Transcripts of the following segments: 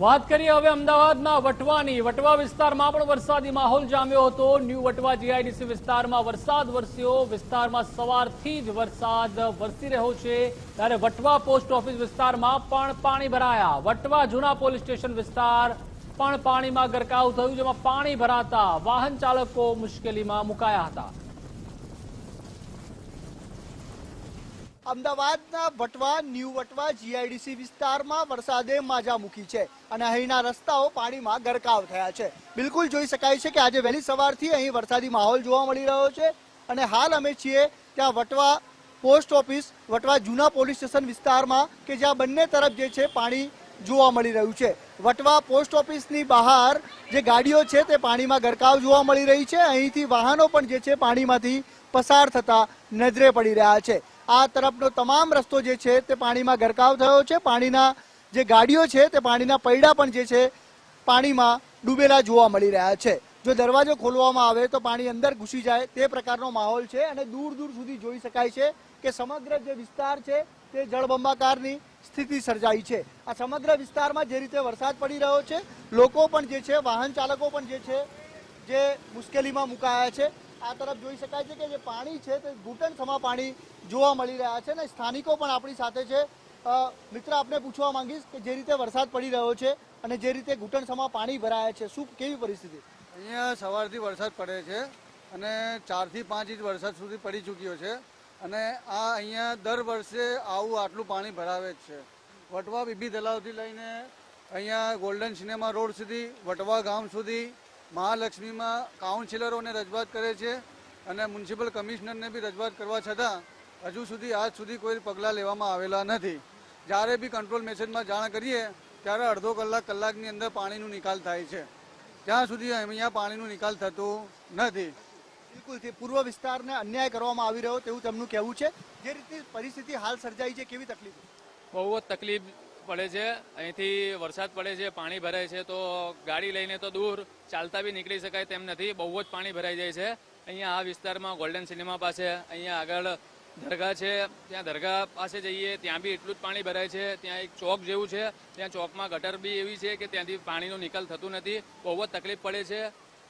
વાત કરીએ હવે અમદાવાદના વટવા વિસ્તારમાં પણ વરસાદી માહોલ જામ્યો હતો। ન્યૂ વટવા જીઆઈડીસી વિસ્તારમાં વરસાદ વરસ્યો। વિસ્તારમાં સવારથી જ વરસાદ વરસી રહ્યો છે, ત્યારે વટવા પોસ્ટ ઓફિસ વિસ્તારમાં પણ પાણી ભરાયા। વટવા જૂના પોલીસ સ્ટેશન વિસ્તાર પણ પાણીમાં ગરકાવ થયું, જેમાં પાણી ભરાતા વાહન ચાલકો મુશ્કેલીમાં મુકાયા હતા। અમદાવાદના વટવા ન્યૂ વટવા જીઆઈડીસી વિસ્તારમાં વરસાદે માજા મૂકી છે અને અહીંના રસ્તાઓ પાણીમાં ગરકાવ થયા છે। બિલકુલ જોઈ શકાય છે કે આજે વહેલી સવારથી અહીં વરસાદી માહોલ જોવા મળી રહ્યો છે અને હાલ અમે છીએ ત્યાં વટવા પોસ્ટ ઓફિસ વટવા જૂના પોલીસ સ્ટેશન વિસ્તારમાં કે જ્યાં બંને તરફ જે છે પાણી જોવા મળી રહ્યું છે। વટવા પોસ્ટ ઓફિસની બહાર જે ગાડીઓ છે તે પાણીમાં ગરકાવ જોવા મળી રહી છે। અહીંથી વાહનો પણ જે છે પાણીમાંથી પસાર થતા નજરે પડી રહ્યા છે। આ તરફનો તમામ રસ્તો જે છે તે પાણીમાં ગરકાવ થયો છે। પાણીના જે ગાડીઓ છે તે પાણીના પૈડા પણ જે છે પાણીમાં ડૂબેલા જોવા મળી રહ્યા છે। જો દરવાજો ખોલવામાં આવે તો પાણી અંદર ઘૂસી જાય તે પ્રકારનો માહોલ છે અને દૂર દૂર સુધી જોઈ શકાય છે કે સમગ્ર જે વિસ્તાર છે તે જળબંબાકારની સ્થિતિ સર્જાઈ છે। આ સમગ્ર વિસ્તારમાં જે રીતે વરસાદ પડી રહ્યો છે, લોકો પણ જે છે, વાહન ચાલકો પણ જે છે જે મુશ્કેલીમાં મુકાયા છે। આ તરફ જોઈ શકાય છે કે જે પાણી છે તે ઘૂંટણસમા પાણી જોવા મળી રહ્યા છે અને સ્થાનિકો પણ આપણી સાથે છે। મિત્ર, આપને પૂછવા માંગીશ કે જે રીતે વરસાદ પડી રહ્યો છે અને જે રીતે ઘૂંટણસમા પાણી ભરાયા છે, શું કેવી પરિસ્થિતિ? અહીંયા સવારથી વરસાદ પડે છે અને 4 થી 5 ઇંચ વરસાદ સુધી પડી ચૂક્યો છે અને આ અહીંયા દર વર્ષે આટલું પાણી ભરાવે જ છે। વટવા બીબી તલાવથી લઈને અહીંયા ગોલ્ડન સિનેમા રોડ સુધી, વટવા ગામ સુધી મહાલક્ષ્મીમાં કાઉન્સિલરોને રજૂઆત કરે છે અને મ્યુનિસિપલ કમિશનરને બી રજૂઆત કરવા છતાં હજુ સુધી આજ સુધી કોઈ પગલાં લેવામાં આવેલા નથી। જ્યારે બી કંટ્રોલ મેસેજમાં જાણ કરીએ ત્યારે અડધો કલાકની અંદર પાણીનો નિકાલ થાય છે, ત્યાં સુધી અહીંયા પાણીનો નિકાલ થતો નથી। બિલકુલ પૂર્વ વિસ્તારને અન્યાય કરવામાં આવી રહ્યો તેવું તેમનું કહેવું છે। જે રીતે પરિસ્થિતિ હાલ સર્જાઈ છે, કેવી તકલીફ? બહુ જ તકલીફ પડે છે। અહીંથી વરસાદ પડે છે, પાણી ભરાય છે તો ગાડી લઈને તો દૂર ચાલતા બી નીકળી શકાય તેમ નથી, બહુ જ પાણી ભરાઈ જાય છે। અહીંયા આ વિસ્તારમાં ગોલ્ડન સિનેમા પાસે, અહીંયા આગળ દરગાહ છે, ત્યાં દરગાહ પાસે જઈએ ત્યાં બી એટલું જ પાણી ભરાય છે। ત્યાં એક ચોક જેવું છે, ત્યાં ચોકમાં ગટર બી એવી છે કે ત્યાંથી પાણીનો નિકાલ થતું નથી, બહુ જ તકલીફ પડે છે।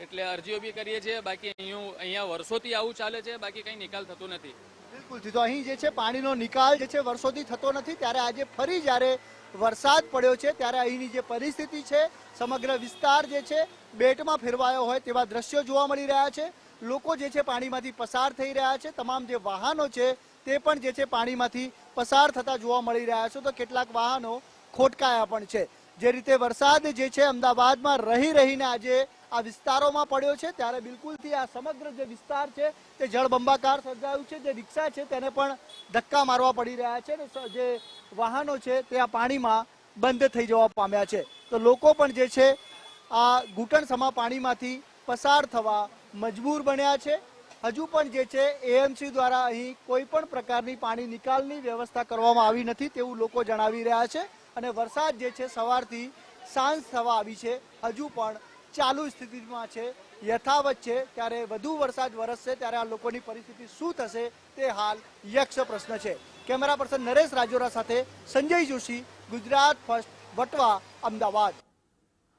એટલે અરજીઓ બી કરીએ છીએ, બાકી અહીંયા વર્ષોથી આવું ચાલે છે, બાકી કંઈ નિકાલ થતું નથી। બિલકુલ, તો અહીં જે છે પાણીનો નિકાલ જે છે વર્ષોથી થતો નથી, ત્યારે આજે ફરી જ્યારે વરસાદ પડ્યો છે ત્યારે અહીંની જે પરિસ્થિતિ છે, સમગ્ર વિસ્તાર જે છે બેટમાં ફેરવાયો હોય તેવા દ્રશ્યો જોવા મળી રહ્યા છે। લોકો જે છે પાણીમાંથી પસાર થઈ રહ્યા છે, તમામ જે વાહનો છે તે પણ જે છે પાણીમાંથી પસાર થતા જોવા મળી રહ્યા છે, તો કેટલાક વાહનો ખોટકાયા પણ છે। જે રીતે વરસાદ જે છે અમદાવાદમાં રહીને આજે આ વિસ્તારોમાં પડ્યો છે, ત્યારે બિલકુલથી આ સમગ્ર જે વિસ્તાર છે તે જળબંબાકાર સર્જાયું છે। જે રિક્ષા છે તેને પણ ધક્કા મારવા પડી રહ્યા છે અને જે વાહનો છે તે આ પાણીમાં બંધ થઈ જવા પામ્યા છે। તો લોકો પણ જે છે આ ઘૂંટણસમા પાણીમાંથી પસાર થવા મજબૂર બન્યા છે। હજુ પણ જે છે એએમસી દ્વારા અહીં કોઈ પણ પ્રકારની પાણી નિકાલની વ્યવસ્થા કરવામાં આવી નથી તેવું લોકો જણાવી રહ્યા છે અને વરસાદ જે છે સવારથી સાંજ થવા આવી છે, હજુ પણ ચાલુ સ્થિતિમાં છે, યથાવત છે। ત્યારે વધુ વરસાદ વરસશે ત્યારે આ લોકોની પરિસ્થિતિ શું થશે તે હાલ યક્ષ પ્રશ્ન છે। કેમેરા પર્સન નરેશ રાજોરા સાથે સંજય જોશી, ગુજરાત ફર્સ્ટ, વટવા, અમદાવાદ।